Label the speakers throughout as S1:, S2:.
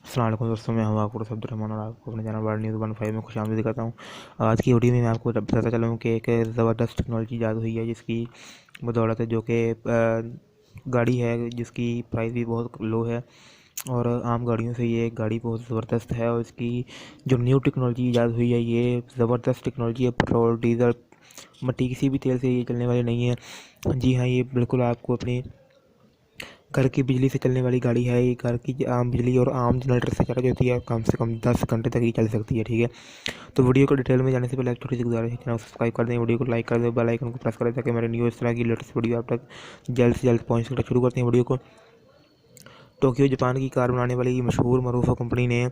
S1: अस्सलाम वालेकुम दोस्तों, मैं हूं आपको अब्दुर्रहमान और आपको अपने चैनल वर्ल्ड न्यूज़ 15 में खुशामदीद करता हूं। आज की वीडियो में मैं आपको बताता चला हूं कि एक ज़बरदस्त टेक्नोलॉजी ईजाद हुई है जिसकी बदौलत जो कि गाड़ी है जिसकी प्राइस भी बहुत लो है और आम गाड़ियों से ये गाड़ी बहुत ज़बरदस्त है। और इसकी जो न्यू टेक्नोलॉजी ईजाद हुई है ये ज़बरदस्त टेक्नोलॉजी है। पेट्रोल, डीज़ल, मिट्टी किसी भी तेल से ये चलने वाली नहीं है। जी हाँ, ये बिल्कुल आपको अपनी घर की बिजली से चलने वाली गाड़ी है। ये घर की आम बिजली और आम जनरेटर से चार्ज होती है। कम से कम 10 घंटे तक ही चल सकती है। ठीक है, तो वीडियो को डिटेल में जाने से पहले एक छोटी सी गुजारिश है, चैनल सब्सक्राइब कर दें, वीडियो को लाइक कर दें, बेल आइकन को प्रेस करें ताकि मेरे न्यू इस तरह की लेटेस्ट वीडियो आप तक जल्द से जल्द पहुँच सके। शुरू करते हैं वीडियो को। टोक्यो जापान की कार बनाने वाली मशहूर मरूफा कंपनी ने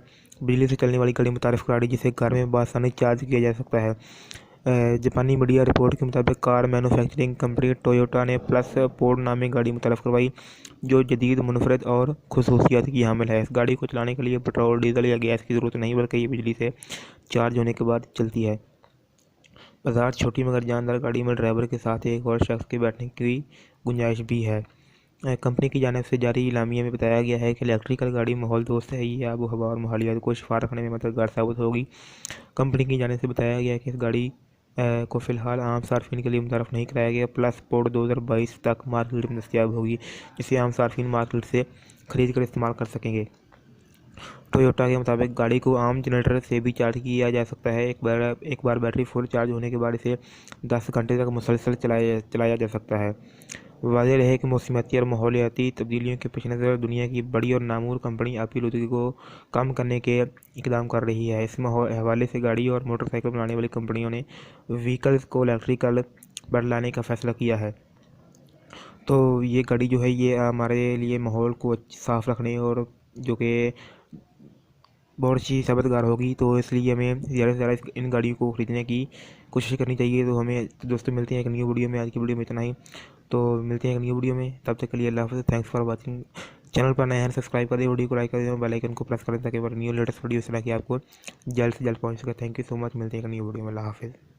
S1: बिजली से चलने वाली गाड़ी मुतारिफ करा दी जिसे घर में बआसानी चार्ज किया जा सकता है। जापानी मीडिया रिपोर्ट के मुताबिक कार मैन्युफैक्चरिंग कंपनी टोयोटा ने प्लस पोर्ट नामी गाड़ी मुतारिफ करवाई जो जदीद, मुनफरद और खसूसियात की हामिल है। इस गाड़ी को चलाने के लिए पेट्रोल, डीजल या गैस की ज़रूरत नहीं बल्कि ये बिजली से चार्ज होने के बाद चलती है। बाजार छोटी मगर जानदार गाड़ी में ड्राइवर के साथ एक और शख्स के बैठने की गुंजाइश भी है। कंपनी की जानिब से जारी इलामिया में बताया गया है कि इलेक्ट्रिकल गाड़ी माहौल दोस्त है। ये आबो हवा और माहौलियात को शिफा रखने में मददगार साबित होगी। कंपनी की जानिब से बताया गया है कि इस गाड़ी को फ़िलहाल आम सार्फिन के लिए मुतारफ़ नहीं कराया गया। प्लस पोर्ट 2022 तक मार्केट में दस्तियाब होगी जिसे आम सार्फिन मार्केट से ख़रीद कर इस्तेमाल कर सकेंगे। टोयोटा के मुताबिक गाड़ी को आम जनरेटर से भी चार्ज किया जा सकता है। एक बार बैटरी फुल चार्ज होने के बाद इसे 10 घंटे तक मुसलसल चलाया जा सकता है। वाज़ेह रहे कि मौसमियाती और माहौलियाती तब्दीलियों के पेश नज़र दुनिया की बड़ी और नामूर कंपनी आपकी आलूदगी को कम करने के इकदाम कर रही है। इस हवाले से गाड़ी और मोटरसाइकिल बनाने वाली कंपनियों ने व्हीकल्स को इलेक्ट्रिकल पर लाने का फ़ैसला किया है। तो ये गाड़ी जो है ये हमारे लिए माहौल को साफ़ रखने और जो कि बहुत अच्छी साबितगार होगी, तो इसलिए हमें ज़्यादा से ज़्यादा इन गाड़ियों को ख़रीदने की कोशिश करनी चाहिए। तो हमें तो दोस्तों मिलते हैं एक न्यू वीडियो में। आज की वीडियो में इतना ही, तो मिलते हैं एक न्यू वीडियो में। तब तक के लिए अल्लाह हाफ़िज़। Thanks for watching. चैनल पर नए हैं सब्सक्राइब कर दें, वीडियो को लाइक कर दें, बेल आइकन को प्रेस करें ताकि न्यू लेटेस्ट वीडियो इस तरह की आपको जल्द से जल्द पहुँच सके। Thank you so much. मिलते हैं एक न्यू वीडियो में। अल्लाह हाफ़िज़।